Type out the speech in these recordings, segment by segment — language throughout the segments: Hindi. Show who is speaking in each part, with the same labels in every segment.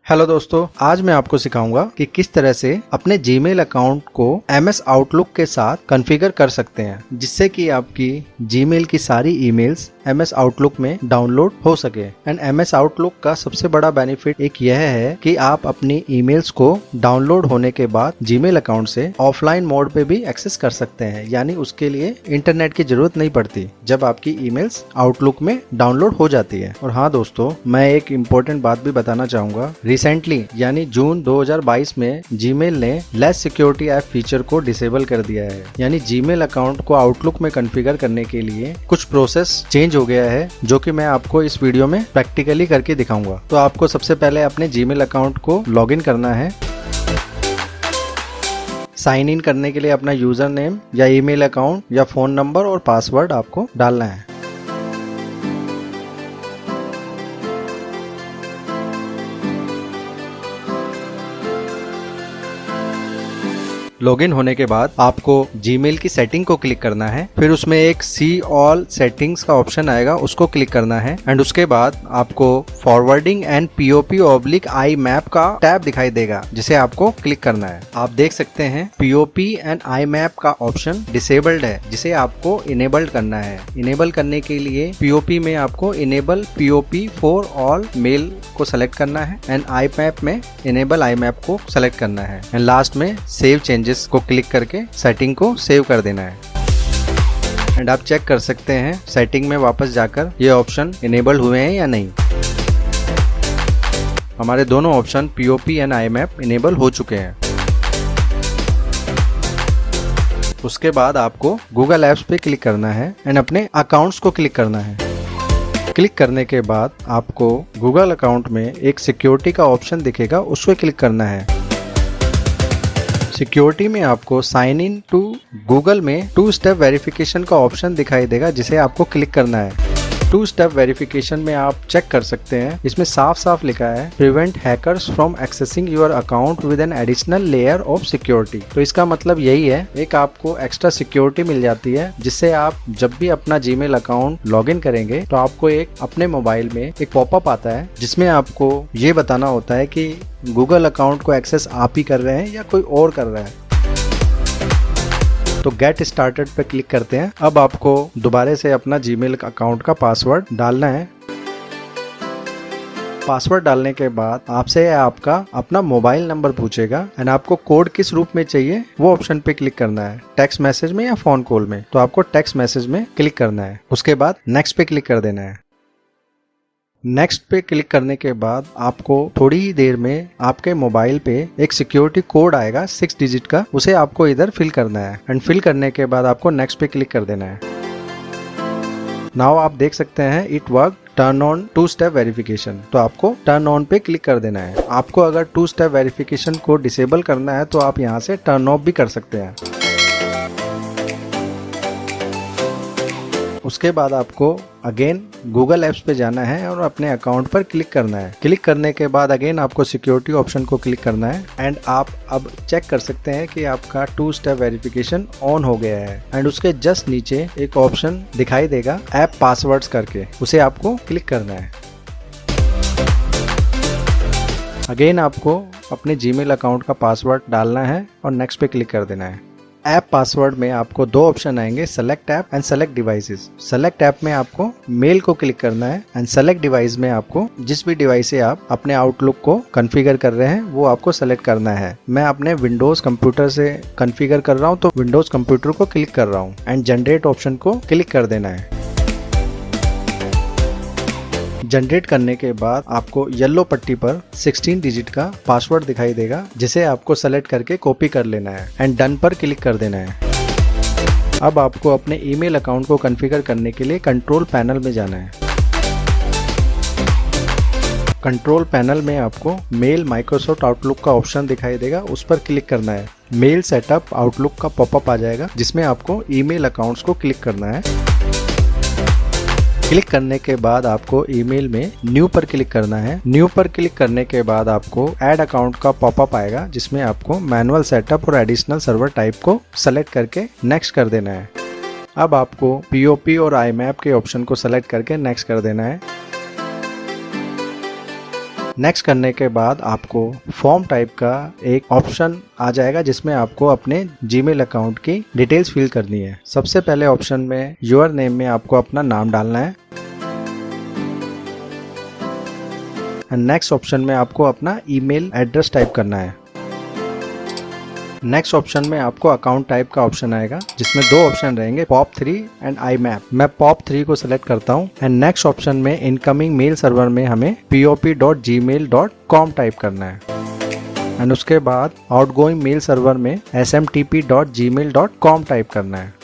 Speaker 1: हेलो दोस्तों, आज मैं आपको सिखाऊंगा कि किस तरह से अपने जीमेल अकाउंट को MS आउटलुक के साथ कॉन्फ़िगर कर सकते हैं, जिससे कि आपकी जीमेल की सारी ईमेल्स MS आउटलुक में डाउनलोड हो सके। एंड MS आउटलुक का सबसे बड़ा बेनिफिट एक यह है कि आप अपनी ईमेल्स को डाउनलोड होने के बाद जीमेल अकाउंट से ऑफलाइन मोड पे भी एक्सेस कर सकते हैं, यानी उसके लिए इंटरनेट की जरूरत नहीं पड़ती जब आपकी ईमेल्स आउटलुक में डाउनलोड हो जाती है। और हाँ दोस्तों, मैं एक इम्पोर्टेंट बात भी बताना चाहूंगा। रिसेंटली यानी जून 2022 में जीमेल ने लेस सिक्योरिटी ऐप फीचर को डिसेबल कर दिया है, यानी जीमेल अकाउंट को आउटलुक में कॉन्फ़िगर करने के लिए कुछ प्रोसेस चेंज हो गया है, जो कि मैं आपको इस वीडियो में प्रैक्टिकली करके दिखाऊंगा। तो आपको सबसे पहले अपने जीमेल अकाउंट को लॉगिन करना है। साइन इन करने के लिए अपना यूजर नेम या ईमेल अकाउंट या फोन नंबर और पासवर्ड आपको डालना है। लॉगिन होने के बाद आपको जीमेल की सेटिंग को क्लिक करना है, फिर उसमें एक सी ऑल सेटिंग्स का ऑप्शन आएगा, उसको क्लिक करना है। एंड उसके बाद आपको फॉरवर्डिंग एंड POP/IMAP का टैब दिखाई देगा, जिसे आपको क्लिक करना है। आप देख सकते हैं POP एंड IMAP का ऑप्शन डिसेबल्ड है, जिसे आपको इनेबल्ड करना है। इनेबल करने के लिए POP में आपको enable POP for all mail को सेलेक्ट करना है एंड IMAP में इनेबल IMAP को सेलेक्ट करना है। एंड लास्ट में सेव चेंजेस को क्लिक करके सेटिंग को सेव कर देना है। एंड आप चेक कर सकते हैं सेटिंग में वापस जाकर ये ऑप्शन इनेबल हुए हैं या नहीं। हमारे दोनों option POP and IMAP enable हो चुके हैं। उसके बाद आपको गूगल एप्स पे क्लिक करना है एंड अपने अकाउंट्स को क्लिक करना है। क्लिक करने के बाद आपको गूगल अकाउंट में एक सिक्योरिटी का ऑप्शन दिखेगा, उसको क्लिक करना है। सिक्योरिटी में आपको साइन इन टू गूगल में 2 स्टेप वेरिफिकेशन का ऑप्शन दिखाई देगा, जिसे आपको क्लिक करना है। 2 स्टेप वेरिफिकेशन में आप चेक कर सकते हैं, इसमें साफ साफ लिखा है prevent hackers from accessing your account with an additional layer of security. तो इसका मतलब यही है, एक आपको एक्स्ट्रा सिक्योरिटी मिल जाती है, जिससे आप जब भी अपना जीमेल अकाउंट लॉगिन करेंगे तो आपको एक अपने मोबाइल में एक पॉपअप आता है, जिसमें आपको ये बताना होता है कि गूगल अकाउंट को एक्सेस आप ही कर रहे हैं या कोई और कर रहा है। तो गेट स्टार्टेड पे क्लिक करते हैं। अब आपको दोबारा से अपना जीमेल अकाउंट का पासवर्ड डालना है। पासवर्ड डालने के बाद आपसे आपका अपना मोबाइल नंबर पूछेगा एंड आपको कोड किस रूप में चाहिए वो ऑप्शन पे क्लिक करना है, टेक्स्ट मैसेज में या फोन कॉल में। तो आपको टेक्स्ट मैसेज में क्लिक करना है। उसके बाद नेक्स्ट पे क्लिक कर देना है। नेक्स्ट पे क्लिक करने के बाद आपको थोड़ी ही देर में आपके मोबाइल पे एक सिक्योरिटी कोड आएगा 6 डिजिट का, उसे आपको इधर फिल करना है। एंड फिल करने के बाद आपको नेक्स्ट पे क्लिक कर देना है। नाउ आप देख सकते हैं it work, turn on 2 step verification. तो आपको टर्न ऑन पे क्लिक कर देना है। आपको अगर 2 स्टेप वेरिफिकेशन को डिसेबल करना है तो आप यहाँ से टर्न ऑफ भी कर सकते हैं। उसके बाद आपको अगेन गूगल एप्स पे जाना है और अपने अकाउंट पर क्लिक करना है। क्लिक करने के बाद अगेन आपको सिक्योरिटी ऑप्शन को क्लिक करना है एंड आप अब चेक कर सकते हैं कि आपका 2 स्टेप वेरिफिकेशन ऑन हो गया है। एंड उसके जस्ट नीचे एक ऑप्शन दिखाई देगा ऐप पासवर्ड्स करके, उसे आपको क्लिक करना है। अगेन आपको अपने जीमेल अकाउंट का पासवर्ड डालना है और नेक्स्ट पे क्लिक कर देना है। ऐप पासवर्ड में आपको 2 ऑप्शन आएंगे, select app and select devices. Select app में आपको मेल को क्लिक करना है एंड सेलेक्ट डिवाइस में आपको जिस भी डिवाइस से आप अपने आउटलुक को कॉन्फ़िगर कर रहे हैं वो आपको सेलेक्ट करना है। मैं अपने विंडोज कंप्यूटर से कॉन्फ़िगर कर रहा हूँ, तो विंडोज कंप्यूटर को क्लिक कर रहा हूँ एंड जनरेट ऑप्शन को क्लिक कर देना है। जनरेट करने के बाद आपको येलो पट्टी पर 16 डिजिट का पासवर्ड दिखाई देगा, जिसे आपको सेलेक्ट करके कॉपी कर लेना है एंड डन पर क्लिक कर देना है। अब आपको अपने ईमेल अकाउंट को कॉन्फ़िगर करने के लिए कंट्रोल पैनल में जाना है। कंट्रोल पैनल में आपको मेल माइक्रोसॉफ्ट आउटलुक का ऑप्शन दिखाई देगा, उस पर क्लिक करना है। मेल सेटअप आउटलुक का पॉपअप आ जाएगा, जिसमें आपको ईमेल अकाउंट्स को क्लिक करना है। क्लिक करने के बाद आपको ईमेल में न्यू पर क्लिक करना है। न्यू पर क्लिक करने के बाद आपको ऐड अकाउंट का पॉपअप आएगा, जिसमें आपको मैनुअल सेटअप और एडिशनल सर्वर टाइप को सेलेक्ट करके नेक्स्ट कर देना है। अब आपको POP और IMAP के ऑप्शन को सेलेक्ट करके नेक्स्ट कर देना है। नेक्स्ट करने के बाद आपको फॉर्म टाइप का एक ऑप्शन आ जाएगा जिसमें आपको अपने जीमेल अकाउंट की डिटेल्स फिल करनी है। सबसे पहले ऑप्शन में योर नेम में आपको अपना नाम डालना है एंड नेक्स्ट ऑप्शन में आपको अपना ईमेल एड्रेस टाइप करना है। नेक्स्ट ऑप्शन में आपको अकाउंट टाइप का ऑप्शन आएगा जिसमें दो ऑप्शन रहेंगे, POP3 एंड IMAP। मैं POP3 को सिलेक्ट करता हूं एंड नेक्स्ट ऑप्शन में इनकमिंग मेल सर्वर में हमें pop.gmail.com टाइप करना है एंड उसके बाद आउटगोइंग मेल सर्वर में smtp.gmail.com टाइप करना है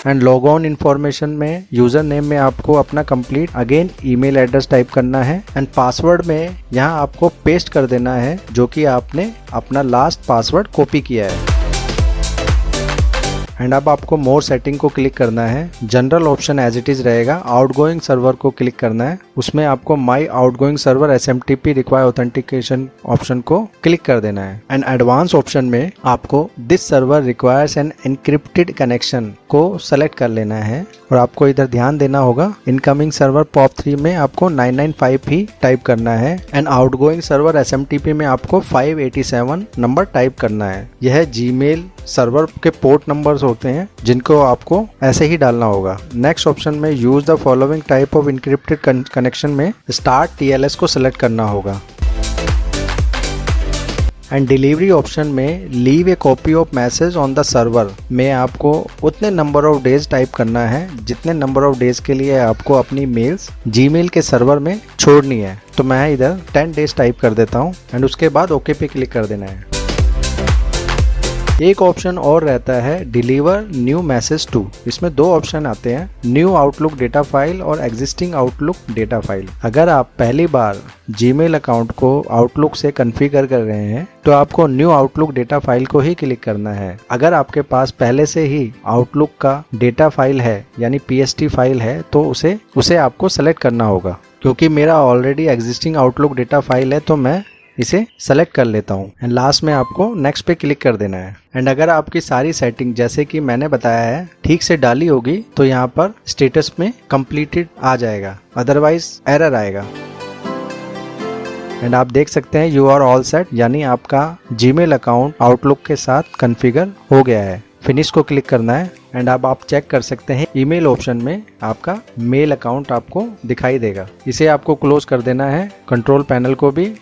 Speaker 1: एंड लॉग ऑन इन्फॉर्मेशन में यूजर नेम में आपको अपना complete again email address type करना है एंड पासवर्ड में यहाँ आपको पेस्ट कर देना है जो कि आपने अपना लास्ट पासवर्ड कॉपी किया है। एंड अब आपको मोर सेटिंग को क्लिक करना है। General option as it is रहेगा। आउटगोइंग सर्वर को क्लिक करना है, उसमें आपको my outgoing server SMTP require authentication option को क्लिक कर देना है एंड एडवांस ऑप्शन में आपको this server requires an encrypted connection को सेलेक्ट कर लेना है और आपको इधर ध्यान देना होगा इनकमिंग सर्वर POP3 में आपको 995 ही टाइप करना है एंड आउटगोइंग सर्वर SMTP में आपको 587 नंबर टाइप करना है। यह जीमेल सर्वर के पोर्ट नंबर्स होते हैं जिनको आपको ऐसे ही डालना होगा। नेक्स्ट ऑप्शन में use the following type of encrypted connection में स्टार्ट TLS को सिलेक्ट करना होगा एंड डिलीवरी ऑप्शन में leave A copy of message on the server में आपको उतने नंबर ऑफ डेज टाइप करना है जितने नंबर ऑफ डेज के लिए आपको अपनी मेल्स जीमेल के सर्वर में छोड़नी है। तो मैं इधर 10 डेज टाइप कर देता हूँ एंड उसके बाद ओके पे क्लिक कर देना है। एक ऑप्शन और रहता है डिलीवर न्यू मैसेज टू। इसमें दो ऑप्शन आते हैं, न्यू आउटलुक डेटा फाइल और एग्जिस्टिंग आउटलुक डेटा फाइल। अगर आप पहली बार जीमेल अकाउंट को आउटलुक से कॉन्फ़िगर कर रहे हैं तो आपको न्यू आउटलुक डेटा फाइल को ही क्लिक करना है। अगर आपके पास पहले से ही आउटलुक का डेटा फाइल है यानी PST फाइल है तो उसे आपको सेलेक्ट करना होगा। क्योंकि मेरा already existing outlook data file है तो मैं इसे सेलेक्ट कर लेता हूँ एंड लास्ट में आपको नेक्स्ट पे क्लिक कर देना है। एंड अगर आपकी सारी सेटिंग जैसे कि मैंने बताया है ठीक से डाली होगी तो यहाँ पर स्टेटस में कंप्लीटेड आ जाएगा, अदरवाइज एरर आएगा। एंड आप देख सकते हैं यू आर ऑल सेट, यानी आपका जीमेल अकाउंट आउटलुक के साथ कॉन्फ़िगर हो गया है। फिनिश को क्लिक करना है एंड अब आप चेक कर सकते हैं ईमेल ऑप्शन में आपका मेल अकाउंट आपको दिखाई देगा। इसे आपको क्लोज कर देना है, कंट्रोल पैनल को भी।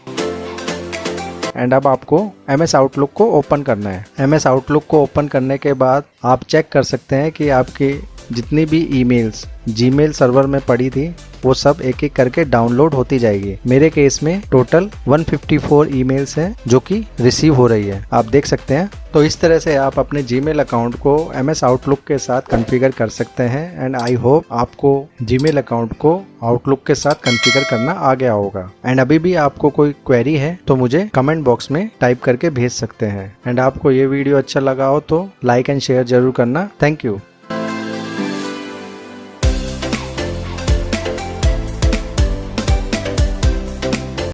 Speaker 1: एंड अब आपको MS आउटलुक को ओपन करना है। MS आउटलुक को ओपन करने के बाद आप चेक कर सकते हैं कि आपकी जितनी भी ईमेल्स जीमेल सर्वर में पड़ी थी वो सब एक एक करके डाउनलोड होती जाएगी। मेरे केस में टोटल 154 ईमेल्स हैं जो कि रिसीव हो रही है, आप देख सकते हैं। तो इस तरह से आप अपने जीमेल अकाउंट को MS आउटलुक के साथ कॉन्फ़िगर कर सकते हैं एंड आई होप आपको जीमेल अकाउंट को आउटलुक के साथ कॉन्फ़िगर करना आ गया होगा। एंड अभी भी आपको कोई क्वेरी है तो मुझे कमेंट बॉक्स में टाइप करके भेज सकते हैं। एंड आपको ये वीडियो अच्छा लगा हो तो लाइक एंड शेयर जरूर करना। Thank you.